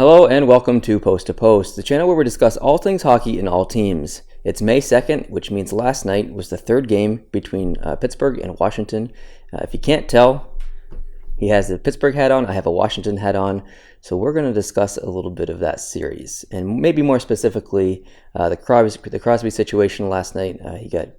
Hello and welcome to Post, the channel where we discuss all things hockey in all teams. It's May 2nd, which means last night was the third game between Pittsburgh and Washington. If you can't tell, he has the Pittsburgh hat on, I have a Washington hat on, so we're going to discuss a little bit of that series. And maybe more specifically, the Crosby situation last night. He got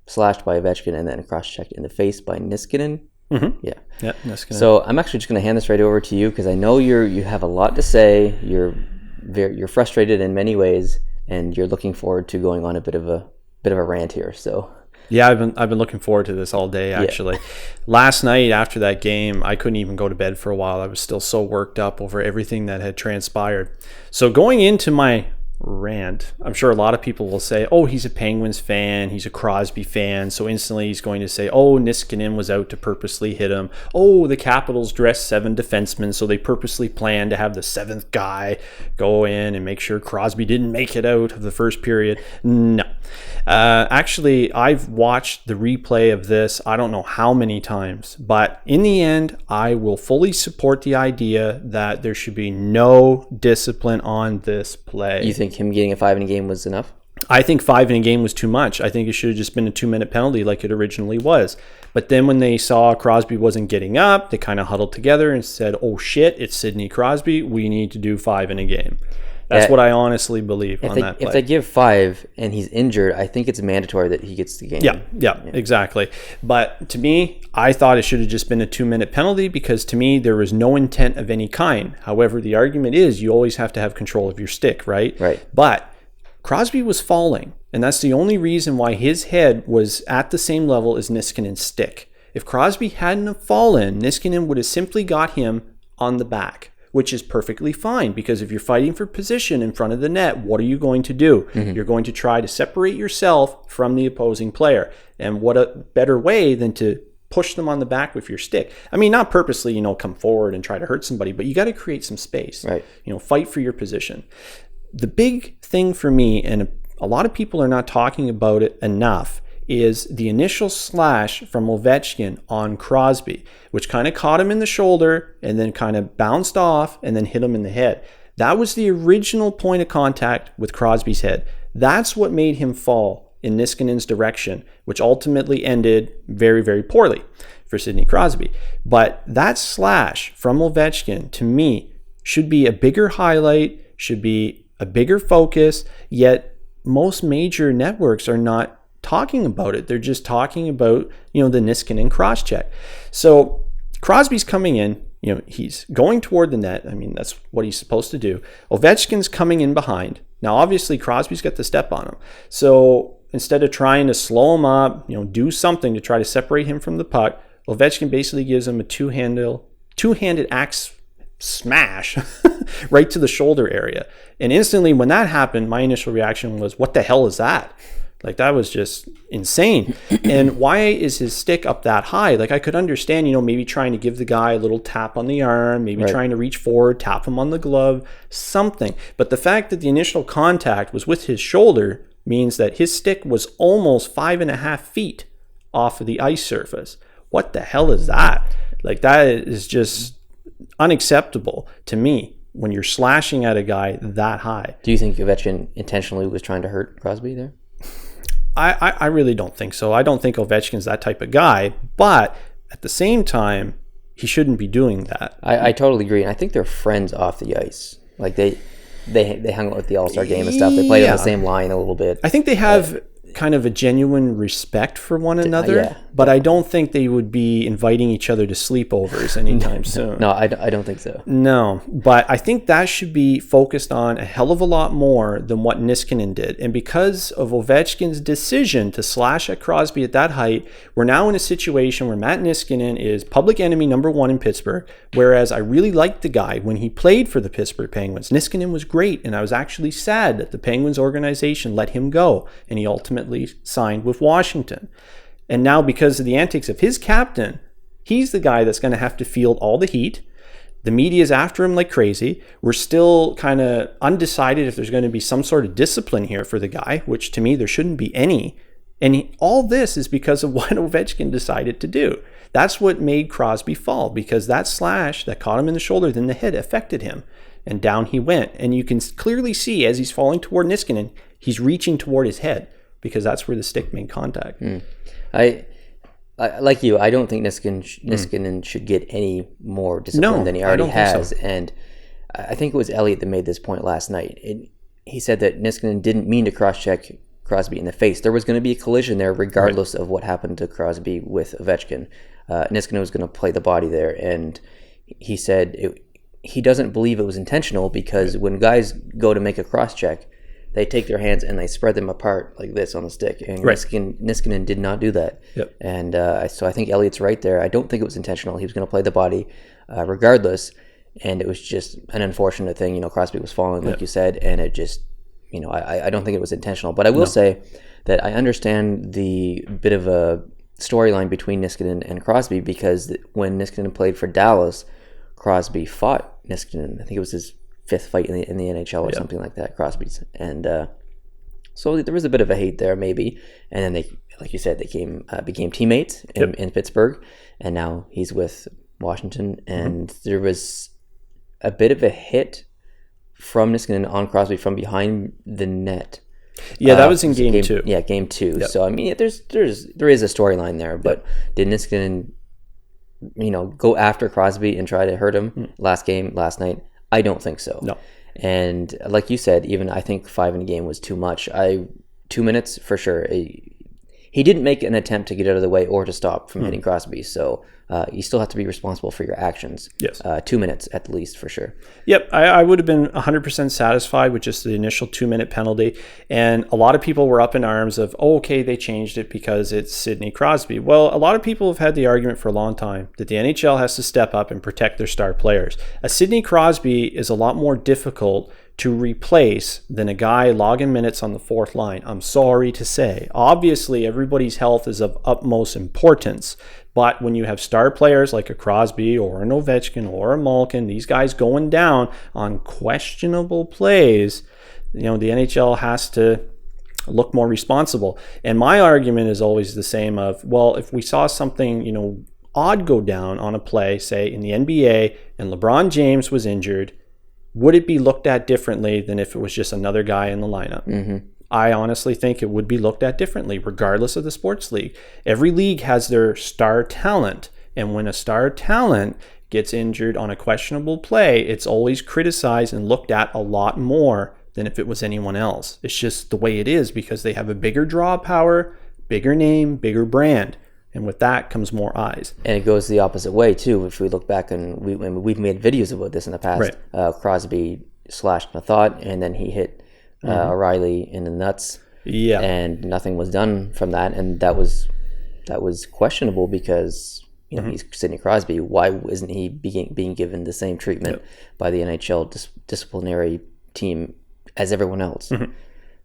slashed by Ovechkin and then cross-checked in the face by Niskanen. Mm-hmm. Yeah, Niskanen. So I'm actually just going to hand this right over to you because I know you have a lot to say. You're frustrated in many ways, and you're looking forward to going on a bit of a rant here. So yeah, I've been looking forward to this all day. Actually, Last night after that game, I couldn't even go to bed for a while. I was still so worked up over everything that had transpired. So going into my rant, I'm sure a lot of people will say, oh, he's a Penguins fan, he's a Crosby fan, so instantly he's going to say, oh, Niskanen was out to purposely hit him. Oh, the Capitals dressed 7 defensemen, so they purposely planned to have the 7th guy go in and make sure Crosby didn't make it out of the first period. No. Actually, I've watched the replay of this I don't know how many times, but in the end, I will fully support the idea that there should be no discipline on this play. You think him getting a 5 in a game was enough? I think 5 in a game was too much. I think it should have just been a 2-minute penalty like it originally was. But then when they saw Crosby wasn't getting up, they kind of huddled together and said, oh shit, it's Sidney Crosby. We need to do 5 in a game. That's what I honestly believe on that play. If they give 5 and he's injured, I think it's mandatory that he gets the game. Yeah, exactly. But to me, I thought it should have just been a 2-minute penalty because to me, there was no intent of any kind. However, the argument is you always have to have control of your stick, right? Right. But Crosby was falling, and that's the only reason why his head was at the same level as Niskanen's stick. If Crosby hadn't have fallen, Niskanen would have simply got him on the back, which is perfectly fine because if you're fighting for position in front of the net, what are you going to do? Mm-hmm. You're going to try to separate yourself from the opposing player. And what a better way than to push them on the back with your stick. I mean, not purposely, come forward and try to hurt somebody, but you got to create some space. Right. Fight for your position. The big thing for me, and a lot of people are not talking about it enough, is the initial slash from Ovechkin on Crosby, which kind of caught him in the shoulder and then kind of bounced off and then hit him in the head. That was the original point of contact with Crosby's head. That's what made him fall in Niskanen's direction, which ultimately ended very, very poorly for Sidney Crosby. But that slash from Ovechkin, to me, should be a bigger highlight, should be a bigger focus, yet most major networks are not talking about it. They're just talking about, the Niskanen cross-check. So Crosby's coming in, he's going toward the net. I mean, that's what he's supposed to do. Ovechkin's coming in behind. Now, obviously, Crosby's got the step on him. So instead of trying to slow him up, do something to try to separate him from the puck, Ovechkin basically gives him a two-handed axe smash right to the shoulder area. And instantly when that happened, my initial reaction was, what the hell is that? Like, that was just insane. And why is his stick up that high? Like, I could understand, maybe trying to give the guy a little tap on the arm, maybe trying to reach forward, tap him on the glove, something. But the fact that the initial contact was with his shoulder means that his stick was almost 5.5 feet off of the ice surface. What the hell is that? Like, that is just unacceptable to me when you're slashing at a guy that high. Do you think Ovechkin intentionally was trying to hurt Crosby there? I really don't think so. I don't think Ovechkin's that type of guy, but at the same time, he shouldn't be doing that. I totally agree, and I think they're friends off the ice. Like they hung out at the All-Star game and stuff. They played on the same line a little bit. I think they have kind of a genuine respect for one another, but I don't think they would be inviting each other to sleepovers anytime soon. No, I don't think so. No, but I think that should be focused on a hell of a lot more than what Niskanen did. And because of Ovechkin's decision to slash at Crosby at that height, we're now in a situation where Matt Niskanen is public enemy number 1 in Pittsburgh, whereas I really liked the guy when he played for the Pittsburgh Penguins. Niskanen was great, and I was actually sad that the Penguins organization let him go, and he ultimately signed with Washington. And now, because of the antics of his captain, he's the guy that's going to have to field all the heat. The media is after him like crazy. We're still kind of undecided if there's going to be some sort of discipline here for the guy, which to me there shouldn't be any. And all this is because of what Ovechkin decided to do. That's what made Crosby fall, because that slash that caught him in the shoulder, then the head, affected him. and down he went. And you can clearly see as he's falling toward Niskanen, he's reaching toward his head because that's where the stick made contact. I like you. I don't think Niskanen should get any more discipline than he already has. So. And I think it was Elliott that made this point last night. He said that Niskanen didn't mean to cross-check Crosby in the face. There was going to be a collision there regardless of what happened to Crosby with Ovechkin. Niskanen was going to play the body there, and he said he doesn't believe it was intentional because when guys go to make a cross-check, they take their hands and they spread them apart like this on the stick, and Niskanen did not do that. Yep. And so I think Elliott's right there. I don't think it was intentional. He was going to play the body regardless, and it was just an unfortunate thing. Crosby was falling, like you said, and it just, I don't think it was intentional. But I will say that I understand the bit of a storyline between Niskanen and Crosby because when Niskanen played for Dallas, Crosby fought Niskanen. I think it was his 5th fight in the NHL or something like that, Crosby's. And so there was a bit of a hate there maybe. And then they, like you said, they became teammates in Pittsburgh. And now he's with Washington. And there was a bit of a hit from Niskanen on Crosby from behind the net. Yeah, that was in game 2. Yeah, game 2. Yep. So, I mean, there is a storyline there. But did Niskanen, go after Crosby and try to hurt him last night? I don't think so. No. And like you said, even I think 5 in a game was too much. 2 minutes for sure. He didn't make an attempt to get out of the way or to stop from hitting Crosby. So you still have to be responsible for your actions. Yes. 2 minutes at least for sure. Yep. I would have been 100% satisfied with just the initial 2-minute penalty. And a lot of people were up in arms of, okay, they changed it because it's Sidney Crosby. Well, a lot of people have had the argument for a long time that the NHL has to step up and protect their star players. A Sidney Crosby is a lot more difficult to replace than a guy logging minutes on the 4th line. I'm sorry to say. Obviously, everybody's health is of utmost importance. But when you have star players like a Crosby or an Ovechkin or a Malkin, these guys going down on questionable plays, the NHL has to look more responsible. And my argument is always the same of, well, if we saw something, odd go down on a play, say in the NBA, and LeBron James was injured, would it be looked at differently than if it was just another guy in the lineup? I honestly think it would be looked at differently, regardless of the sports league. Every league has their star talent, and when a star talent gets injured on a questionable play, it's always criticized and looked at a lot more than if it was anyone else. It's just the way it is because they have a bigger draw power, bigger name, bigger brand. And with that comes more eyes. And it goes the opposite way, too. If we look back, and we've made videos about this in the past. Right. Crosby slashed Mathot, and then he hit O'Reilly in the nuts. Yeah. And nothing was done from that. And that was questionable because he's Sidney Crosby. Why isn't he being given the same treatment by the NHL disciplinary team as everyone else?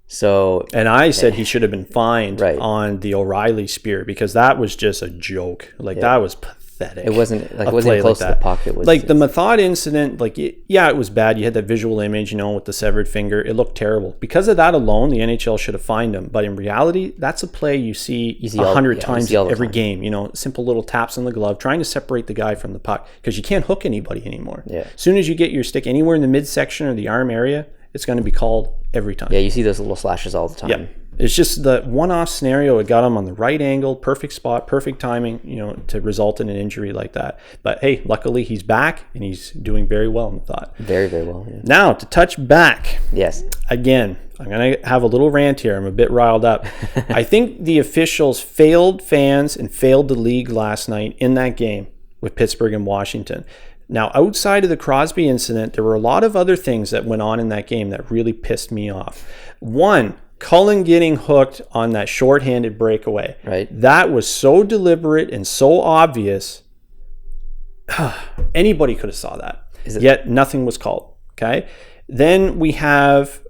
So, and I said he should have been fined on the O'Reilly spear because that was just a joke. That was pathetic. It wasn't close to the puck. It was the Mathot incident. It was bad. You had that visual image, with the severed finger. It looked terrible. Because of that alone, the NHL should have fined him. But in reality, that's a play you see 100 times every game. Simple little taps on the glove, trying to separate the guy from the puck because you can't hook anybody anymore. Yeah. As soon as you get your stick anywhere in the midsection or the arm area, it's going to be called every time. Yeah, you see those little slashes all the time. Yeah. It's just the one-off scenario. It got him on the right angle, perfect spot, perfect timing, to result in an injury like that. But hey, luckily he's back and he's doing very well in the thought. Very, very well. Yeah. Now, to touch back. Yes. Again, I'm going to have a little rant here. I'm a bit riled up. I think the officials failed fans and failed the league last night in that game with Pittsburgh and Washington. Now, outside of the Crosby incident, there were a lot of other things that went on in that game that really pissed me off. One, Cullen getting hooked on that shorthanded breakaway. Right. That was so deliberate and so obvious. Anybody could have saw that. Yet nothing was called. Okay. Then we have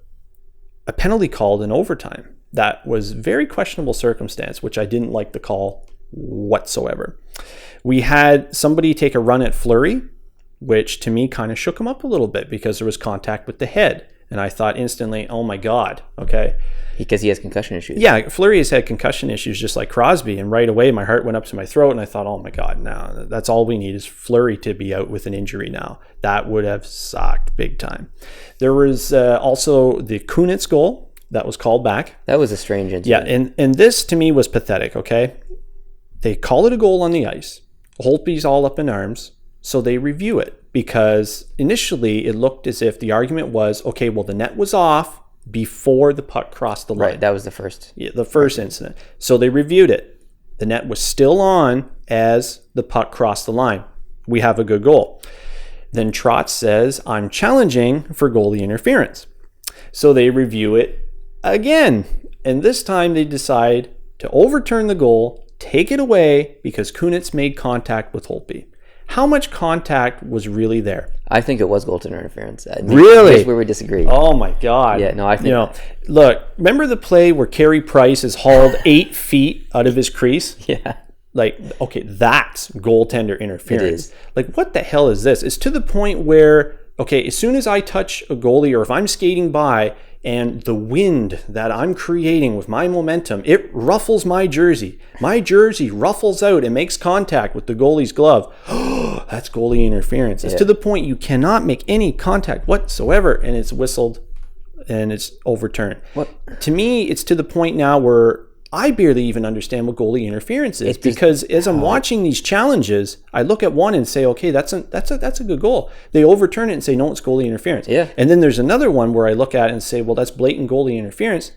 a penalty called in overtime. That was very questionable circumstance, which I didn't like the call whatsoever. We had somebody take a run at Fleury, which to me kind of shook him up a little bit because there was contact with the head. and I thought instantly, oh my God, okay. Because he has concussion issues. Yeah, Fleury has had concussion issues just like Crosby, and right away my heart went up to my throat, and I thought, oh my God, now that's all we need is Fleury to be out with an injury now. That would have sucked big time. There was also the Kunitz goal that was called back. That was a strange incident. Yeah, and this to me was pathetic, okay? They call it a goal on the ice. Holtby's all up in arms, so they review it because initially it looked as if the argument was, okay, well, the net was off before the puck crossed the line. Right, that was the first. Yeah, the first incident. So they reviewed it. The net was still on as the puck crossed the line. We have a good goal. Then Trotz says, I'm challenging for goalie interference. So they review it again. And this time they decide to overturn the goal, take it away because Kunitz made contact with Holtby. How much contact was really there? I think it was goaltender interference. Really? Here's where we disagree. Oh my God. Yeah, no, I think... look, remember the play where Carey Price is hauled 8 feet out of his crease? Yeah. Like, okay, that's goaltender interference. It is. Like, what the hell is this? It's to the point where, okay, as soon as I touch a goalie or if I'm skating by and the wind that I'm creating with my momentum, it ruffles my jersey. My jersey ruffles out and makes contact with the goalie's glove. That's goalie interference. It's to the point you cannot make any contact whatsoever, and it's whistled and it's overturned. To me, it's to the point now where I barely even understand what goalie interference is, because as I'm watching these challenges, I look at one and say, okay, that's a good goal. They overturn it and say, no, it's goalie interference. Yeah. And then there's another one where I look at it and say, well, that's blatant goalie interference.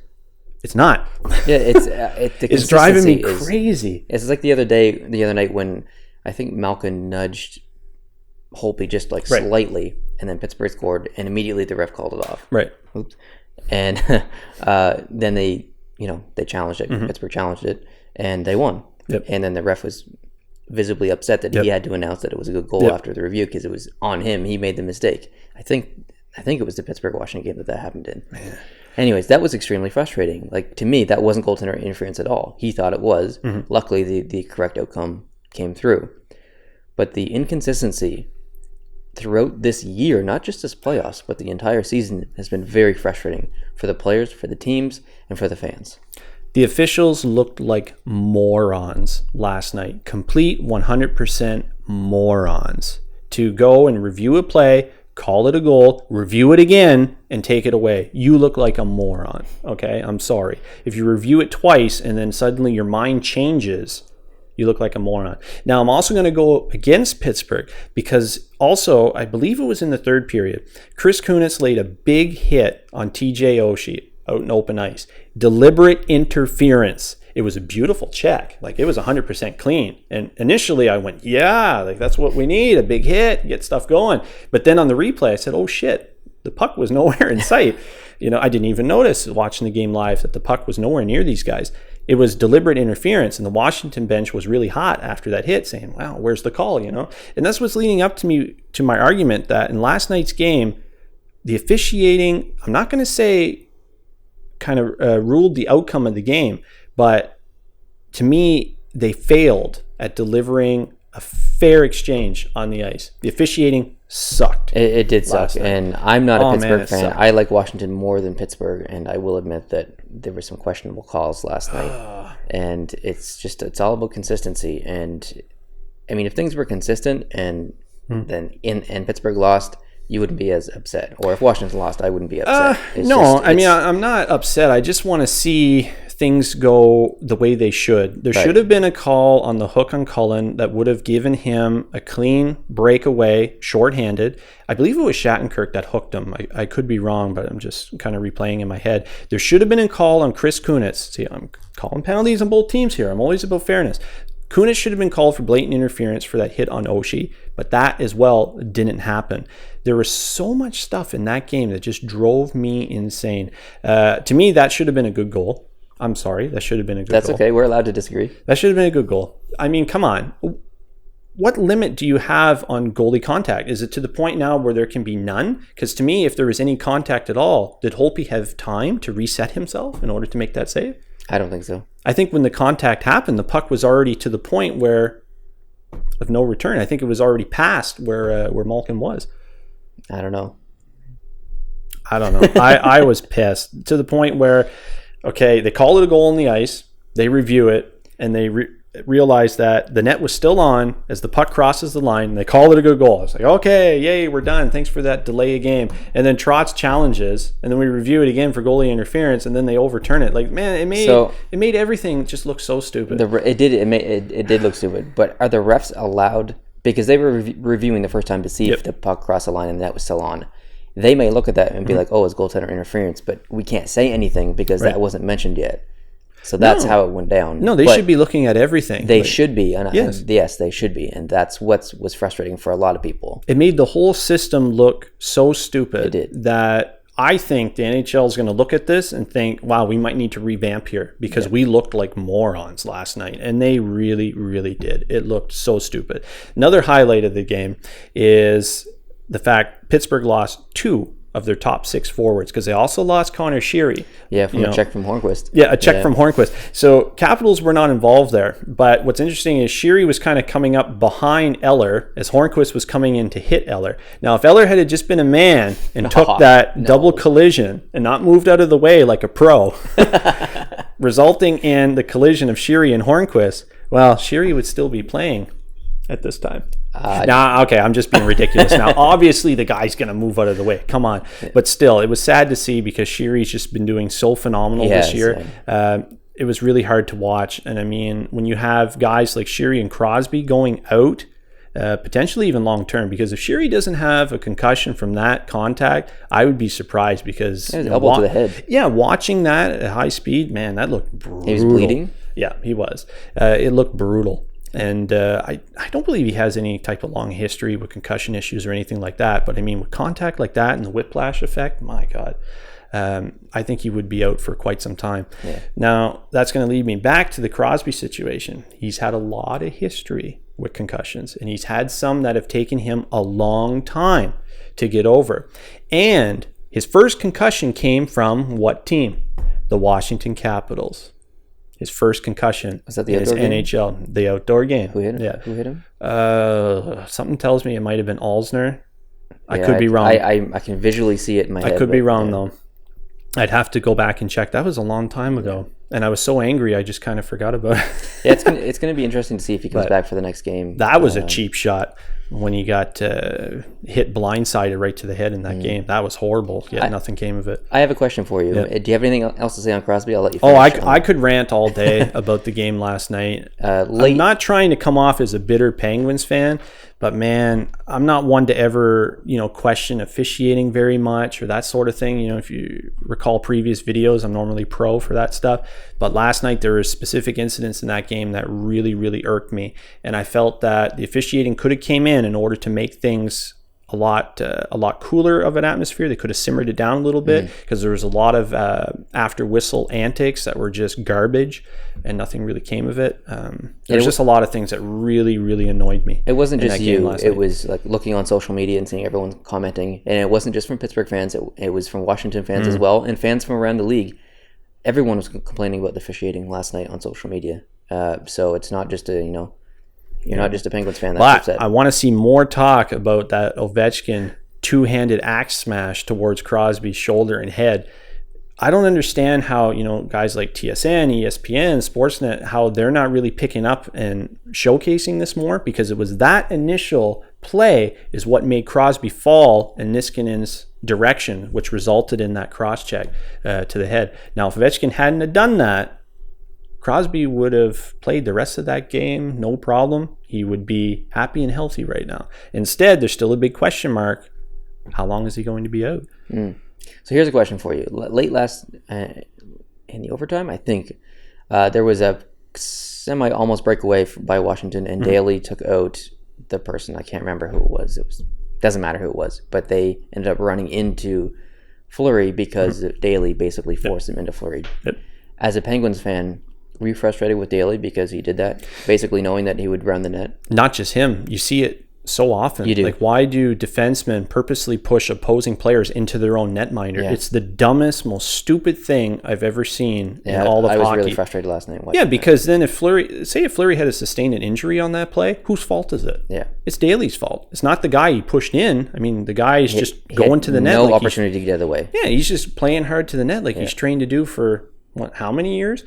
It's not. Yeah, it's driving me crazy. It's like the other night when I think Malkin nudged Holtby just like slightly, and then Pittsburgh scored, and immediately the ref called it off. Right. Oops. And then they challenged it. Mm-hmm. Pittsburgh challenged it, and they won. Yep. And then the ref was visibly upset that he had to announce that it was a good goal after the review because it was on him. He made the mistake. I think it was the Pittsburgh-Washington game that happened in. Man. Anyways, that was extremely frustrating. Like, to me, that wasn't goaltender interference at all. He thought it was. Mm-hmm. Luckily, the correct outcome came through. But the inconsistency throughout this year, not just this playoffs, but the entire season, has been very frustrating for the players, for the teams, and for the fans. The officials looked like morons last night. Complete 100% morons. To go and review a play, call it a goal, review it again, and take it away. You look like a moron, okay? I'm sorry. If you review it twice and then suddenly your mind changes, you look like a moron. Now, I'm also going to go against Pittsburgh because also, I believe it was in the third period, Chris Kunitz laid a big hit on TJ Oshie out in open ice. Deliberate interference. It was a beautiful check. Like, it was 100% clean. And initially I went, yeah, like that's what we need, a big hit, get stuff going. But then on the replay, I said, oh shit, the puck was nowhere in sight. I didn't even notice watching the game live that the puck was nowhere near these guys. It was deliberate interference, and the Washington bench was really hot after that hit, saying, wow, where's the call, And that's what's leading up to my argument that in last night's game, the officiating, I'm not going to say kind of ruled the outcome of the game, but to me, they failed at delivering a fair exchange on the ice. The officiating sucked. It did suck, and I'm not a Pittsburgh fan. Sucked. I like Washington more than Pittsburgh, and I will admit that there were some questionable calls last night. And it's all about consistency. And I mean, if things were consistent and then and Pittsburgh lost, you wouldn't be as upset. Or if Washington lost, I wouldn't be upset. I'm not upset. I just want to see things go the way they should. There should have been a call on the hook on Cullen that would have given him a clean breakaway, shorthanded. I believe it was Shattenkirk that hooked him. I could be wrong, but I'm just kind of replaying in my head. There should have been a call on Chris Kunitz. See, I'm calling penalties on both teams here. I'm always about fairness. Kunitz should have been called for blatant interference for that hit on Oshie, but that as well didn't happen. There was so much stuff in that game that just drove me insane. To me, that should have been a good goal. I'm sorry, that should have been a good goal. That's okay, we're allowed to disagree. That should have been a good goal. I mean, come on. What limit do you have on goalie contact? Is it to the point now where there can be none? Because to me, if there was any contact at all, did Holtby have time to reset himself in order to make that save? I don't think so. I think when the contact happened, the puck was already to the point of no return. I think it was already past where Malkin was. I don't know. I don't know. I was pissed to the point where, okay, they call it a goal on the ice, they review it, and they realize that the net was still on as the puck crosses the line, and they call it a good goal. It's like, okay, yay, we're done. Thanks for that delay of game. And then Trotz challenges, and then we review it again for goalie interference, and then they overturn it. Like, man, it made everything just look so stupid. It did look stupid. But are the refs allowed, because they were reviewing the first time to see if the puck crossed the line and the net was still on? They may look at that and be like, oh, it's goaltender interference, but we can't say anything because that wasn't mentioned yet. So that's how it went down. No, they should be looking at everything. They should be. And yes, they should be. And that's what was frustrating for a lot of people. It made the whole system look so stupid that I think the NHL is going to look at this and think, wow, we might need to revamp here because we looked like morons last night. And they really, really did. It looked so stupid. Another highlight of the game is the fact Pittsburgh lost 2 of their top 6 forwards because they also lost Connor Sheary. Yeah, from a check from Hornquist. Yeah, a check from Hornquist. So Capitals were not involved there. But what's interesting is Sheary was kind of coming up behind Eller as Hornquist was coming in to hit Eller. Now, if Eller had just been a man and took that double collision and not moved out of the way like a pro, resulting in the collision of Sheary and Hornquist, well, Sheary would still be playing at this time. Okay, I'm just being ridiculous now. Obviously, the guy's going to move out of the way. Come on. But still, it was sad to see because Sheary's just been doing so phenomenal this year. It was really hard to watch. And I mean, when you have guys like Sheary and Crosby going out, potentially even long term, because if Sheary doesn't have a concussion from that contact, I would be surprised because elbow to the head. Yeah, watching that at high speed, man, that looked brutal. He was bleeding? Yeah, he was. It looked brutal. And I don't believe he has any type of long history with concussion issues or anything like that. But I mean, with contact like that and the whiplash effect, my God, I think he would be out for quite some time. Yeah. Now, that's going to lead me back to the Crosby situation. He's had a lot of history with concussions, and he's had some that have taken him a long time to get over. And his first concussion came from what team? The Washington Capitals. His first concussion was that the in his NHL, the outdoor game. Who hit him? Yeah. Who hit him? Something tells me it might have been Alzner. I could be wrong. I can visually see it in my head. I could be wrong though. I'd have to go back and check. That was a long time ago, and I was so angry I just kind of forgot about it. Yeah, it's gonna be interesting to see if he comes back for the next game. That was a cheap shot when he got hit blindsided right to the head in that game. That was horrible. Yet nothing came of it. I have a question for you. Yeah. Do you have anything else to say on Crosby? I'll let you finish. I could rant all day about the game last night. I'm not trying to come off as a bitter Penguins fan, but man, I'm not one to ever, question officiating very much or that sort of thing. If you recall previous videos, I'm normally pro for that stuff. But last night there were specific incidents in that game that really, really irked me. And I felt that the officiating could have came in order to make things a lot cooler of an atmosphere. They could have simmered it down a little bit because there was a lot of after whistle antics that were just garbage and nothing really came of it. There's just a lot of things that really, really annoyed me. It wasn't just you. It was like looking on social media and seeing everyone commenting. And it wasn't just from Pittsburgh fans. It was from Washington fans as well and fans from around the league. Everyone was complaining about the officiating last night on social media. So it's not just you're not just a Penguins fan that's upset. I want to see more talk about that Ovechkin two-handed axe smash towards Crosby's shoulder and head. I don't understand how, guys like TSN, ESPN, Sportsnet, how they're not really picking up and showcasing this more, because it was that initial play is what made Crosby fall in Niskanen's direction, which resulted in that cross-check to the head. Now, if Ovechkin hadn't have done that, Crosby would have played the rest of that game, no problem. He would be happy and healthy right now. Instead, there's still a big question mark. How long is he going to be out? So here's a question for you. Late last, in the overtime, I think, there was a semi-almost breakaway by Washington, and Daly took out the person. I can't remember who it was. Doesn't matter who it was, but they ended up running into Fleury because Daly basically forced him into Fleury. Yep. As a Penguins fan, were you frustrated with Daly because he did that, basically knowing that he would run the net? Not just him. You see it so often. You do. Like, why do defensemen purposely push opposing players into their own netminder? Yeah. It's the dumbest, most stupid thing I've ever seen in all of hockey. I was really frustrated last night watching Yeah, because then if Fleury had sustained an injury on that play, whose fault is it? Yeah. It's Daly's fault. It's not the guy he pushed in. I mean, the guy is just going to the net. No opportunity to get out of the way. Yeah, he's just playing hard to the net like he's trained to do for how many years?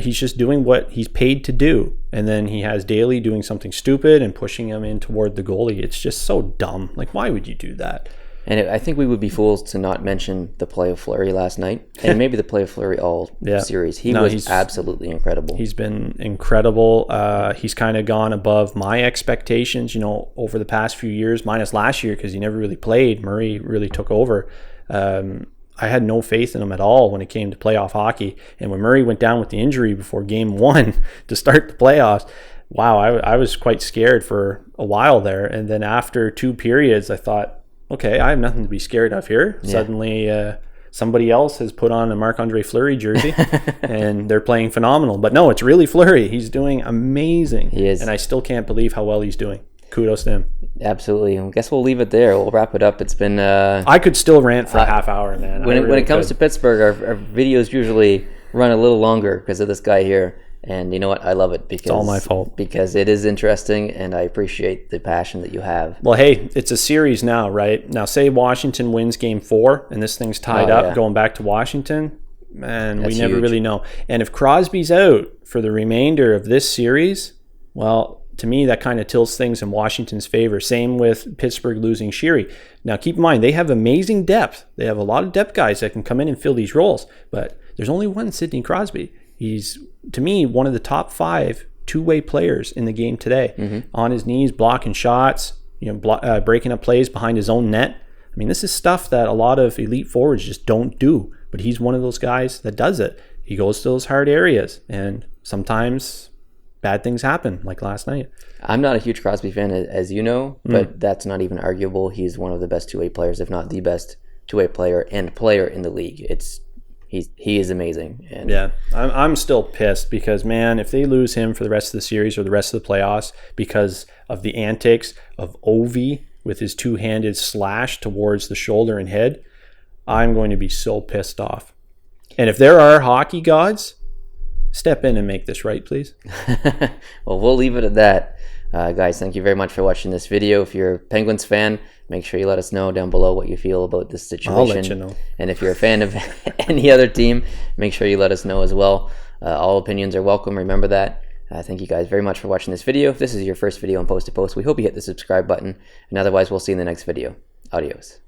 He's just doing what he's paid to do. And then he has Daly doing something stupid and pushing him in toward the goalie. It's just so dumb. Like, why would you do that? And I think we would be fools to not mention the play of Fleury last night, and maybe the play of Fleury all series. He was absolutely incredible. He's been incredible. He's kind of gone above my expectations, over the past few years, minus last year because he never really played. Murray really took over. I had no faith in him at all when it came to playoff hockey. And when Murray went down with the injury before game 1 to start the playoffs, wow, I was quite scared for a while there. And then after 2 periods, I thought, okay, I have nothing to be scared of here. Yeah. Suddenly, somebody else has put on a Marc-Andre Fleury jersey, and they're playing phenomenal. But no, it's really Fleury. He's doing amazing. He is. And I still can't believe how well he's doing. Kudos to him. Absolutely. I guess we'll leave it there. We'll wrap it up. It's been... I could still rant for a half hour, man. When it comes to Pittsburgh, our videos usually run a little longer because of this guy here. And you know what? I love it because it's all my fault. Because it is interesting, and I appreciate the passion that you have. Well, hey, it's a series now, right? Now, say Washington wins Game 4, and this thing's tied up going back to Washington. Man, we never really know. And if Crosby's out for the remainder of this series, well, to me, that kind of tilts things in Washington's favor. Same with Pittsburgh losing Sheary. Now, keep in mind, they have amazing depth. They have a lot of depth guys that can come in and fill these roles. But there's only one Sidney Crosby. He's, to me, one of the top 5 two-way players in the game today. Mm-hmm. On his knees, blocking shots, breaking up plays behind his own net. I mean, this is stuff that a lot of elite forwards just don't do. But he's one of those guys that does it. He goes to those hard areas, and sometimes bad things happen, like last night. I'm not a huge Crosby fan, as you know, but that's not even arguable. He's one of the best two-way players, if not the best two-way player and player in the league. He is amazing. And yeah, I'm still pissed because, man, if they lose him for the rest of the series or the rest of the playoffs because of the antics of Ovi with his two-handed slash towards the shoulder and head, I'm going to be so pissed off. And if there are hockey gods, step in and make this right, please. Well, we'll leave it at that. Guys, thank you very much for watching this video. If you're a Penguins fan, make sure you let us know down below what you feel about this situation. I'll let you know. And if you're a fan of any other team, make sure you let us know as well. All opinions are welcome. Remember that. Thank you guys very much for watching this video. If this is your first video on Post to Post, we hope you hit the subscribe button. And otherwise, we'll see you in the next video. Adios.